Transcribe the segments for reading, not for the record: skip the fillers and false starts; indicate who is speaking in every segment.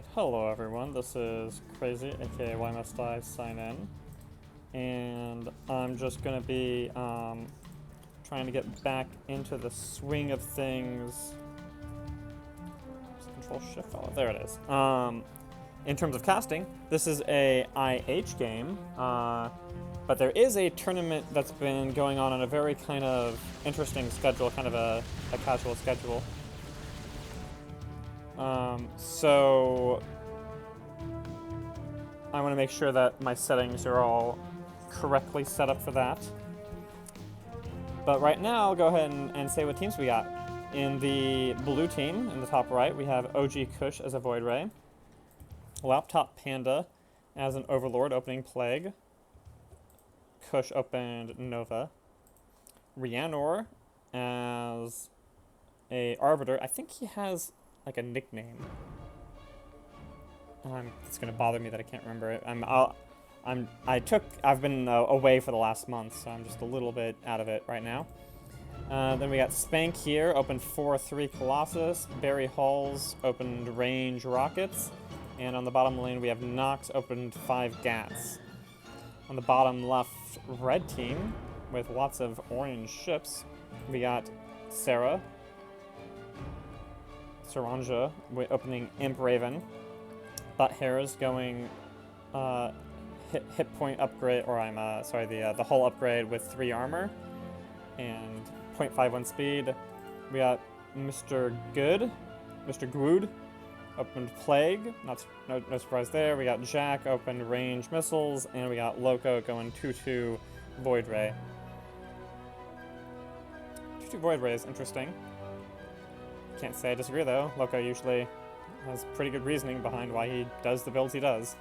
Speaker 1: Alright, hello everyone, this is Crazy, aka Why Must I Sign In, and I'm just gonna be trying to get back into the swing of things. Control Shift, oh, there it is. In terms of casting, this is a IH game, but there is a tournament that's been going on a very kind of interesting schedule, kind of a casual schedule. So I want to make sure that my settings are all correctly set up for that. But right now, I'll go ahead and say what teams we got. In the blue team, in the top right, we have OG Kush as a Void Ray, Laptop Panda as an Overlord opening Plague, Kush opened Nova, Rhiannon as a Arbiter. I think he has like a nickname. It's gonna bother me that I can't remember it. I've been away for the last month, so I'm just a little bit out of it right now. Then we got Spank here, opened 4-3 Colossus. Barry Halls opened Range Rockets. And on the bottom lane, we have Nox opened 5 Gats. On the bottom left red team, with lots of orange ships, we got Sarah, Saranja opening Imp Raven. Butt Hairs going hit point upgrade, or the hull upgrade with 3 armor and 0.51 speed. We got Mr. Good opened Plague, no surprise there. We got Jack opened range missiles, and we got Loco going 2-2 Void Ray. 2-2 Void Ray is interesting. Can't say I disagree though. Loco usually has pretty good reasoning behind why he does the builds he does.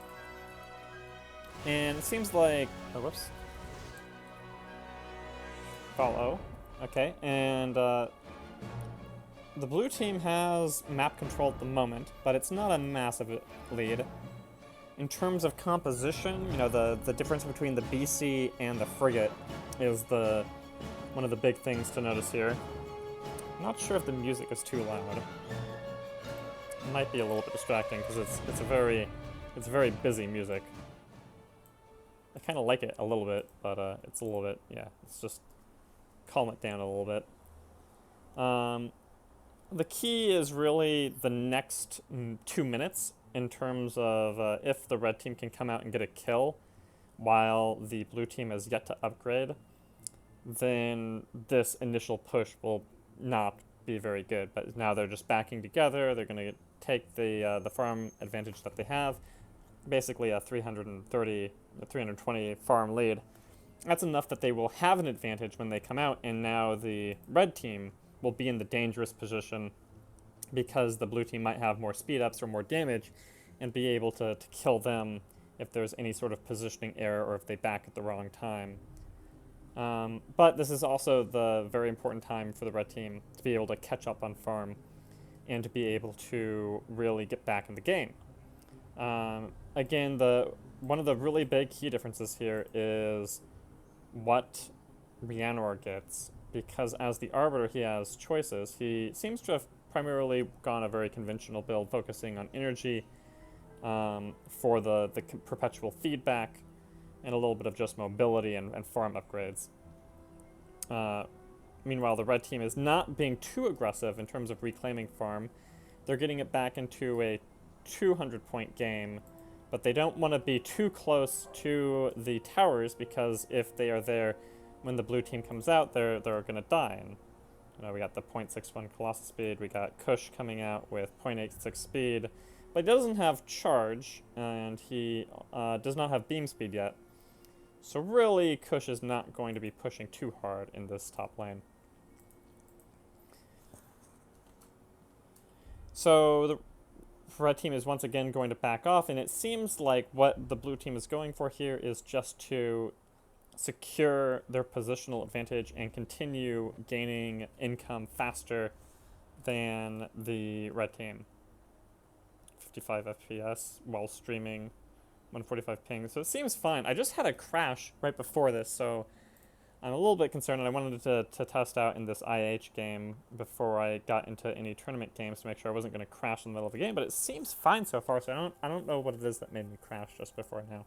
Speaker 1: And it seems like... oh, whoops. Follow. Okay, and the blue team has map control at the moment, but it's not a massive lead. In terms of composition, you know, the difference between the BC and the frigate is one of the big things to notice here. I'm not sure if the music is too loud. It might be a little bit distracting because it's very busy music. I kind of like it a little bit, but it's a little bit, yeah, it's just calm it down a little bit. The key is really the next 2 minutes in terms of if the red team can come out and get a kill while the blue team has yet to upgrade, then this initial push will not be very good. But now they're just backing together. They're going to take the farm advantage that they have. Basically a 320 farm lead. That's enough that they will have an advantage when they come out, and now the red team will be in the dangerous position because the blue team might have more speed ups or more damage and be able to kill them if there's any sort of positioning error or if they back at the wrong time. But this is also the very important time for the red team to be able to catch up on farm and to be able to really get back in the game. Again, one of the really big key differences here is what Rhiannon gets, because as the Arbiter he has choices. He seems to have primarily gone a very conventional build, focusing on energy for the perpetual feedback and a little bit of just mobility and farm upgrades. Meanwhile, the red team is not being too aggressive in terms of reclaiming farm. They're getting it back into a 200-point game, but they don't want to be too close to the towers, because if they are there when the blue team comes out, they're going to die. And, you know, we got the 0.61 Colossus speed. We got Kush coming out with 0.86 speed, but he doesn't have charge, and he does not have beam speed yet. So really, Kush is not going to be pushing too hard in this top lane. So the red team is once again going to back off, and it seems like what the blue team is going for here is just to secure their positional advantage and continue gaining income faster than the red team. 55 FPS while streaming, 145 ping, so it seems fine. I just had a crash right before this, so I'm a little bit concerned, and I wanted to test out in this IH game before I got into any tournament games to make sure I wasn't going to crash in the middle of the game. But it seems fine so far, so I don't know what it is that made me crash just before now.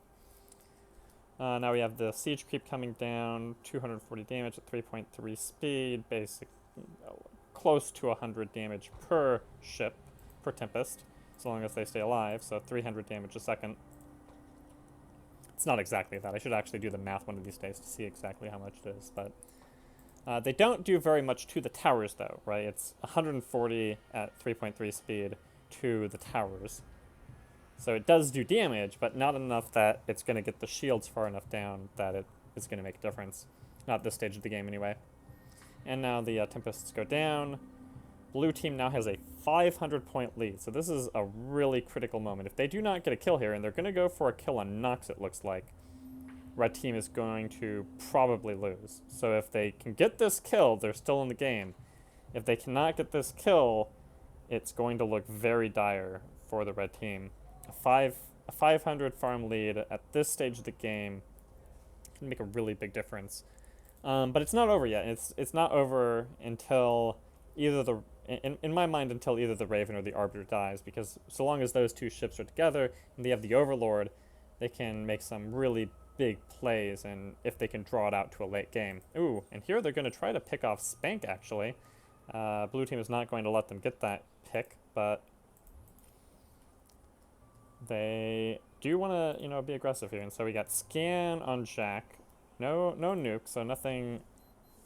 Speaker 1: Now we have the siege creep coming down, 240 damage at 3.3 speed, basic, close to 100 damage per ship, per Tempest, so long as they stay alive, so 300 damage a second. It's not exactly that. I should actually do the math one of these days to see exactly how much it is, but they don't do very much to the towers, though, right? It's 140 at 3.3 speed to the towers. So it does do damage, but not enough that it's going to get the shields far enough down that it is going to make a difference. Not at this stage of the game, anyway. And now the Tempests go down. Blue team now has a 500-point lead, so this is a really critical moment. If they do not get a kill here, and they're going to go for a kill on Nox, it looks like, red team is going to probably lose. So if they can get this kill, they're still in the game. If they cannot get this kill, it's going to look very dire for the red team. A 500 farm lead at this stage of the game can make a really big difference. But it's not over yet. It's not over until either the in my mind until either the Raven or the Arbiter dies, because so long as those two ships are together and they have the Overlord, they can make some really big plays, and if they can draw it out to a late game. Ooh, and here they're going to try to pick off Spank, actually. Blue team is not going to let them get that pick, but they do want to, be aggressive here. And so we got Scan on Jack. No nuke, so nothing,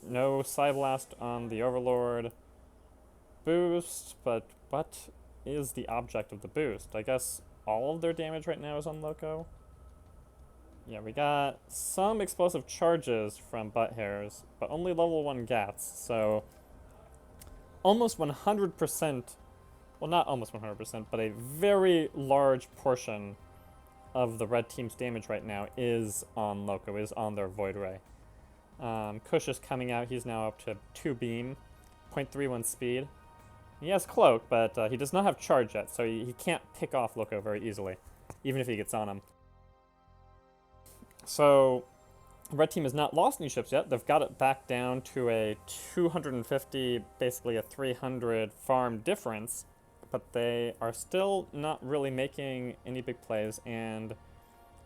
Speaker 1: no Psyblast on the Overlord. Boost, but what is the object of the boost? I guess all of their damage right now is on Loco. Yeah, we got some explosive charges from Butt Hairs, but only level 1 Gats, so almost 100%, well, not almost 100%, but a very large portion of the red team's damage right now is on Loco, is on their Void Ray. Kush is coming out. He's now up to 2 beam, 0.31 speed. He has Cloak, but he does not have Charge yet, so he can't pick off Loco very easily, even if he gets on him. So, red team has not lost any ships yet. They've got it back down to a 250, basically a 300 farm difference, but they are still not really making any big plays, and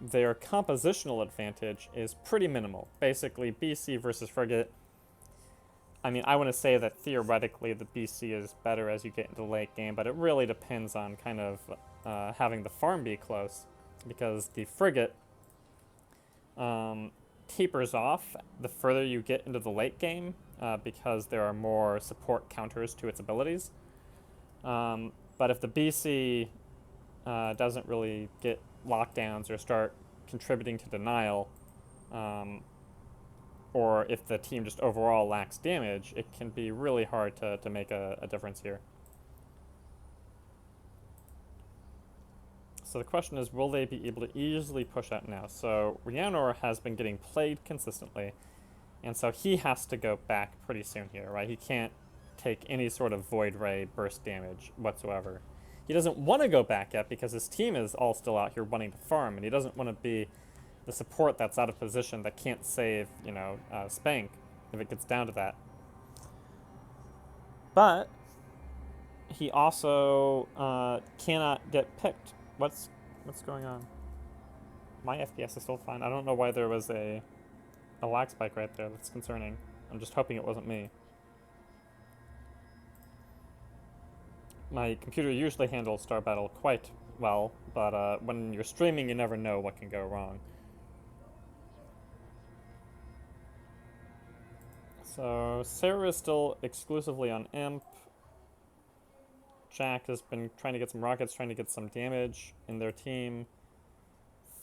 Speaker 1: their compositional advantage is pretty minimal. Basically, BC versus Frigate. I mean, I want to say that theoretically the BC is better as you get into the late game, but it really depends on kind of having the farm be close, because the Frigate tapers off the further you get into the late game, because there are more support counters to its abilities. But if the BC doesn't really get lockdowns or start contributing to denial, or if the team just overall lacks damage, it can be really hard to make a difference here. So the question is, will they be able to easily push out now? So Rhiannon has been getting played consistently, and so he has to go back pretty soon here, right? He can't take any sort of Void Ray burst damage whatsoever. He doesn't want to go back yet because his team is all still out here wanting to farm, and he doesn't want to be the support that's out of position that can't save, Spank if it gets down to that. But he also cannot get picked. What's going on? My FPS is still fine. I don't know why there was a lag spike right there. That's concerning. I'm just hoping it wasn't me. My computer usually handles Star Battle quite well, but when you're streaming, you never know what can go wrong. So Sarah is still exclusively on Imp. Jack has been trying to get some rockets, trying to get some damage in their team.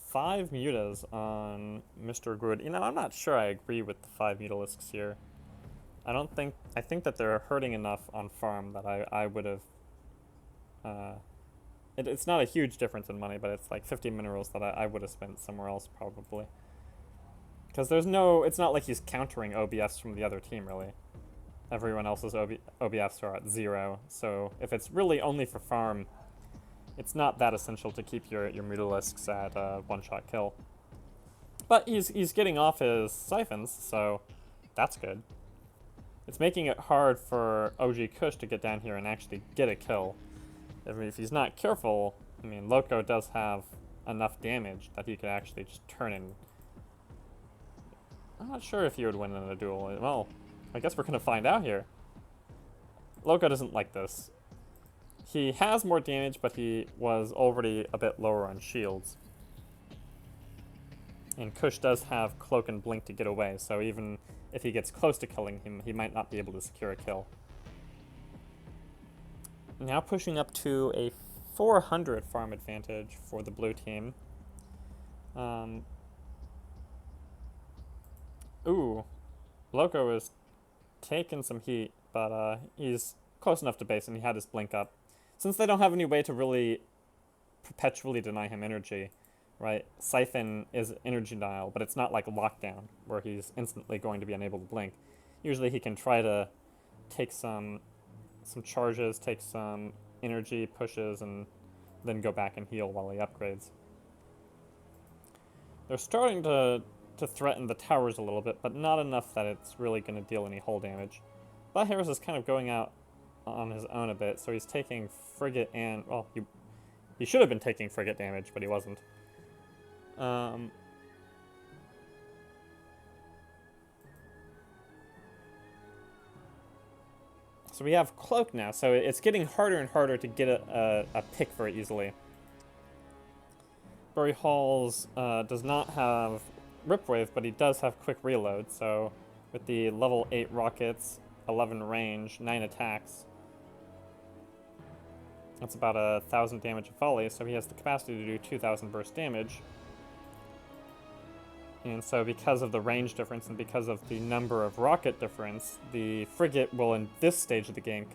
Speaker 1: 5 mutas on Mr. Good. I'm not sure I agree with the 5 Mutalisks here. I think that they're hurting enough on farm that I would have, it's not a huge difference in money, but it's like 50 minerals that I would have spent somewhere else probably. Because it's not like he's countering OBS from the other team, really. Everyone else's OBFs are at 0, so if it's really only for farm, it's not that essential to keep your Mutalisks at one-shot kill. But he's getting off his siphons, so That's good. It's making it hard for OG Kush to get down here and actually get a kill. If he's not careful, I mean, Loco does have enough damage that he could actually just turn in. I'm not sure if he would win in a duel. Well, I guess we're going to find out here. Loco doesn't like this. He has more damage, but he was already a bit lower on shields. And Kush does have Cloak and Blink to get away, so even if he gets close to killing him, he might not be able to secure a kill. Now pushing up to a 400 farm advantage for the blue team. Ooh, Loco is taking some heat, but he's close enough to base and he had his Blink up. Since they don't have any way to really perpetually deny him energy, right? Siphon is energy denial, but it's not like lockdown where he's instantly going to be unable to blink. Usually he can try to take some charges, take some energy pushes, and then go back and heal while he upgrades. They're starting to threaten the towers a little bit, but not enough that it's really going to deal any hull damage. But Harris is kind of going out on his own a bit, so he's taking frigate and, well, he should have been taking frigate damage, but he wasn't. So we have Cloak now, so it's getting harder and harder to get a pick very easily. Bury Halls does not have Ripwave, but he does have quick reload, so with the level 8 rockets, 11 range, 9 attacks, that's about 1,000 damage of volley, so he has the capacity to do 2,000 burst damage. And so because of the range difference and because of the number of rocket difference, the frigate will in this stage of the game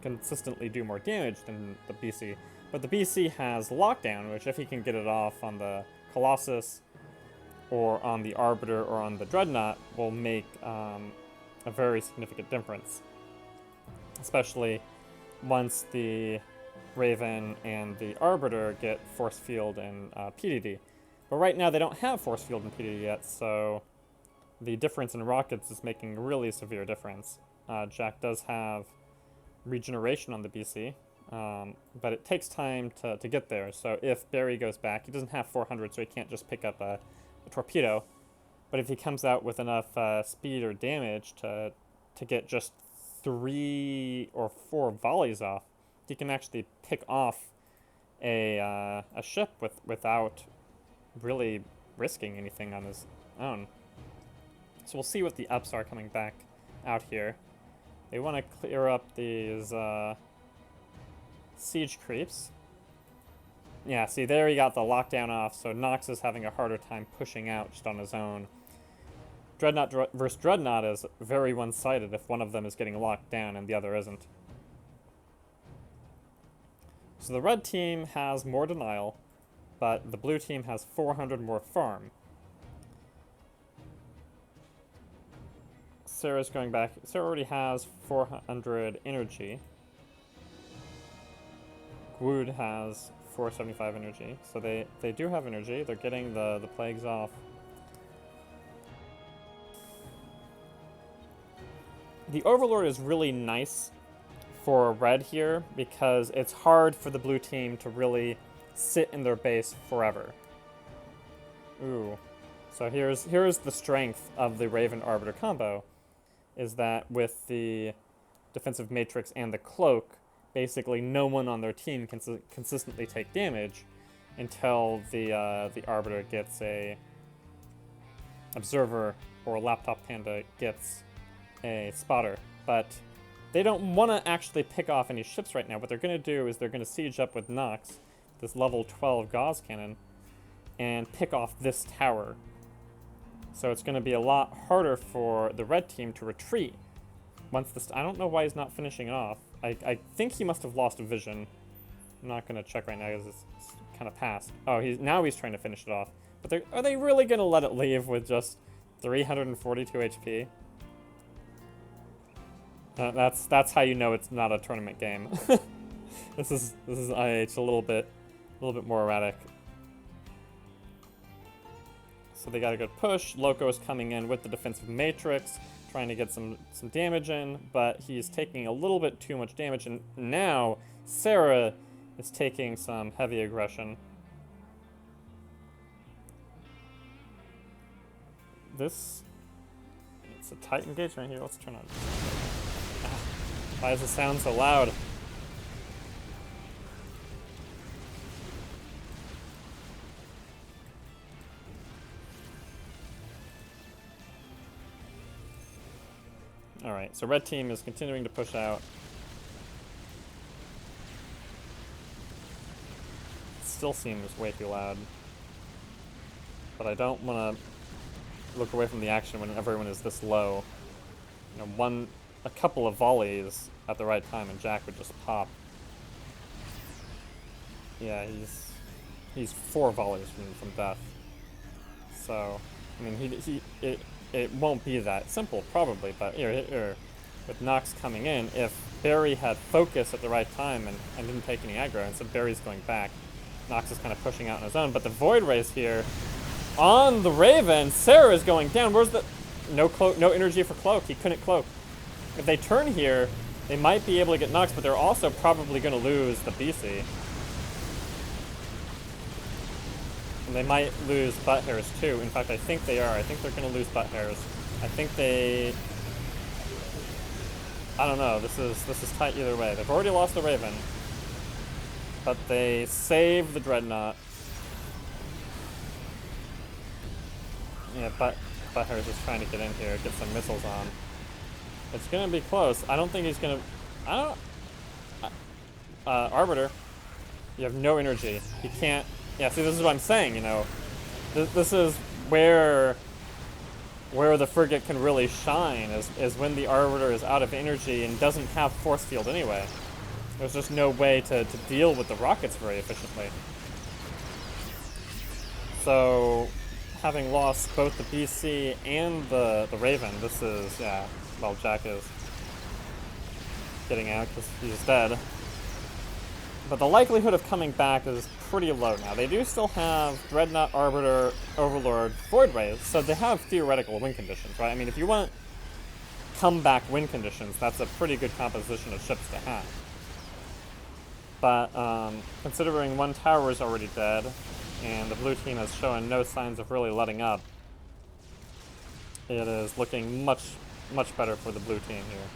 Speaker 1: consistently do more damage than the BC. But the BC has lockdown, which if he can get it off on the Colossus or on the Arbiter or on the Dreadnought will make a very significant difference. Especially once the Raven and the Arbiter get Force Field and PDD. But right now they don't have Force Field and PDD yet, so the difference in rockets is making a really severe difference. Jack does have regeneration on the BC, but it takes time to get there. So if Barry goes back, he doesn't have 400, so he can't just pick up a torpedo. But if he comes out with enough speed or damage to get just 3 or 4 volleys off, he can actually pick off a ship without really risking anything on his own. So we'll see what the ups are coming back out here. They want to clear up these siege creeps. Yeah, see, there he got the lockdown off, so Nox is having a harder time pushing out just on his own. Dreadnought versus Dreadnought is very one-sided if one of them is getting locked down and the other isn't. So the red team has more denial, but the blue team has 400 more farm. Sarah's going back. Sarah already has 400 energy. Gwood has 475 energy. So they do have energy. They're getting the plagues off. The Overlord is really nice for red here because it's hard for the blue team to really sit in their base forever. Ooh. So here's the strength of the Raven Arbiter combo, is that with the defensive matrix and the cloak, basically no one on their team can consistently take damage until the Arbiter gets a observer or Laptop Panda gets a spotter. But they don't want to actually pick off any ships right now. What they're going to do is they're going to siege up with Nox, this level 12 Gauss cannon, and pick off this tower. So it's going to be a lot harder for the red team to retreat once this. I don't know why he's not finishing it off. I think he must have lost vision. I'm not going to check right now because it's kind of past. Oh, now he's trying to finish it off. But are they really going to let it leave with just 342 HP? That's how you know it's not a tournament game. This is IH a little bit more erratic. So they got a good push. Loco is coming in with the defensive matrix, trying to get some damage in, but he's taking a little bit too much damage, and now Sarah is taking some heavy aggression. It's a tight engagement here. Let's turn on. Why does it sound so loud? Alright, so red team is continuing to push out. It still seems way too loud. But I don't want to look away from the action when everyone is this low. You know, a couple of volleys at the right time and Jack would just pop. Yeah, he's 4 volleys from death. So, I mean, it won't be that simple, probably, but here, with Nox coming in, if Barry had focus at the right time and didn't take any aggro, instead Barry's going back, Nox is kind of pushing out on his own, but the Void Rays here on the Raven, Sarah is going down. Where's the... No energy for Cloak. He couldn't Cloak. If they turn here, they might be able to get Nox, but they're also probably going to lose the BC. And they might lose Butt Hairs too. In fact, I think they are. I think they're going to lose Butt Hairs. I think they... I don't know. This is tight either way. They've already lost the Raven. But they save the Dreadnought. Yeah, Butt Hairs is trying to get in here, get some missiles on. It's going to be close. I don't think he's going to... I don't... Arbiter, you have no energy. He can't... Yeah, see, this is what I'm saying, you know. This is where the frigate can really shine, is when the Arbiter is out of energy and doesn't have force field anyway. There's just no way to deal with the rockets very efficiently. So, having lost both the BC and the Raven, this is, yeah, well, Jack is getting out because he's dead. But the likelihood of coming back is pretty low now. They do still have Dreadnought, Arbiter, Overlord, Void Rays, so they have theoretical win conditions, right? I mean, if you want comeback win conditions, that's a pretty good composition of ships to have. But considering one tower is already dead, and the blue team has shown no signs of really letting up, it is looking much, much better for the blue team here.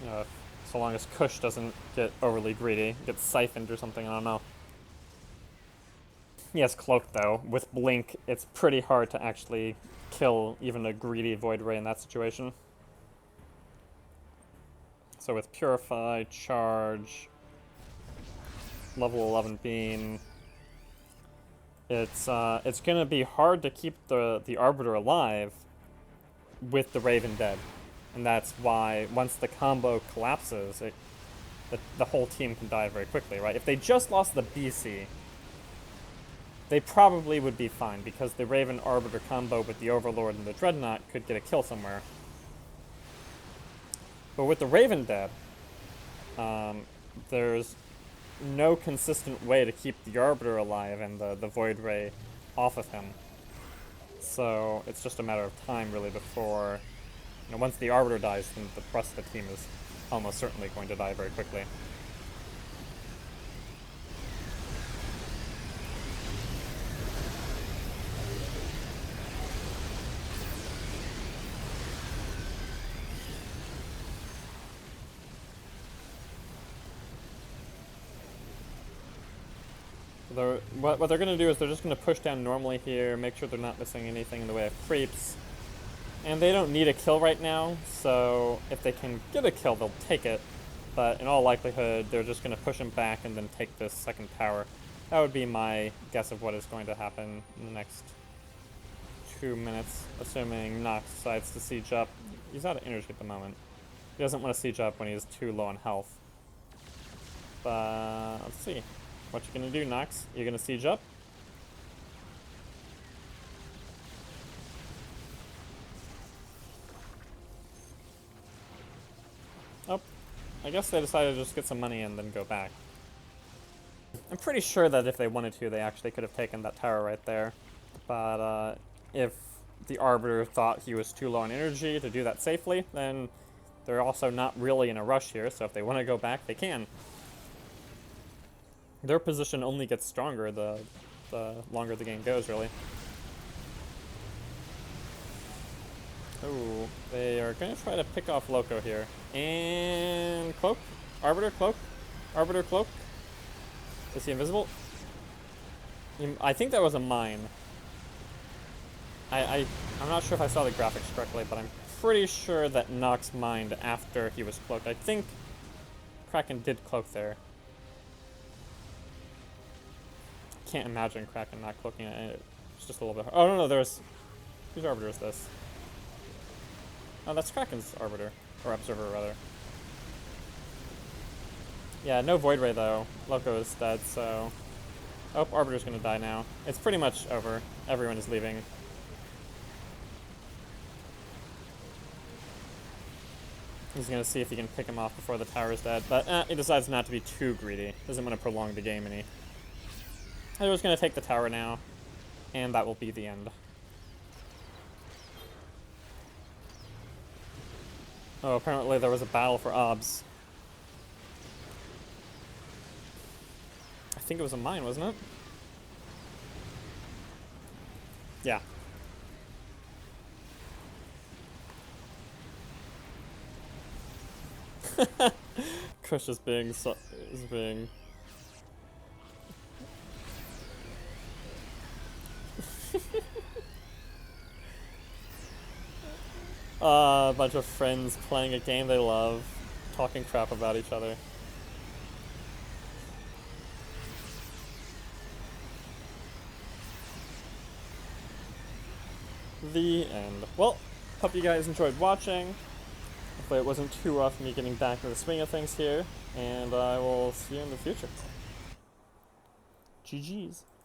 Speaker 1: You know, so long as Kush doesn't get overly greedy, gets siphoned or something, I don't know. He has Cloak though. With Blink, it's pretty hard to actually kill even a greedy Void Ray in that situation. So with Purify, Charge, level 11 Beam, it's gonna be hard to keep the Arbiter alive with the Raven dead. And that's why, once the combo collapses, the whole team can die very quickly, right? If they just lost the BC, they probably would be fine, because the Raven Arbiter combo with the Overlord and the Dreadnought could get a kill somewhere. But with the Raven dead, there's no consistent way to keep the Arbiter alive and the Void Ray off of him. So it's just a matter of time, really, before... You know, once the Arbiter dies, then the rest of the team is almost certainly going to die very quickly. What they're going to do is they're just going to push down normally here, make sure they're not missing anything in the way of creeps. And they don't need a kill right now, so if they can get a kill, they'll take it. But in all likelihood, they're just going to push him back and then take this second tower. That would be my guess of what is going to happen in the next 2 minutes, assuming Nox decides to siege up. He's out of energy at the moment. He doesn't want to siege up when he's too low on health. But let's see. What you going to do, Nox? You're going to siege up? Oh, I guess they decided to just get some money and then go back. I'm pretty sure that if they wanted to, they actually could have taken that tower right there. But if the Arbiter thought he was too low on energy to do that safely, then they're also not really in a rush here, so if they want to go back, they can. Their position only gets stronger the longer the game goes, really. Ooh, they are going to try to pick off Loco here. And Cloak? Arbiter Cloak? Arbiter Cloak? Is he invisible? I think that was a mine. I'm not sure if I saw the graphics correctly, but I'm pretty sure that Nox mined after he was cloaked. I think Kraken did cloak there. Can't imagine Kraken not cloaking it. It's just a little bit. Oh no, there's. Whose Arbiter is this? Oh, that's Kraken's Arbiter. Or Observer, rather. Yeah, no Void Ray though. Loco is dead, so. Oh, Arbiter's gonna die now. It's pretty much over. Everyone is leaving. He's gonna see if he can pick him off before the tower is dead, but he decides not to be too greedy. Doesn't want to prolong the game any. I'm just gonna take the tower now, and that will be the end. Oh, apparently there was a battle for Obs. I think it was a mine, wasn't it? Yeah. Crush is being a bunch of friends playing a game they love, talking crap about each other. The end. Well, hope you guys enjoyed watching. Hopefully it wasn't too rough me getting back into the swing of things here, and I will see you in the future. GG's.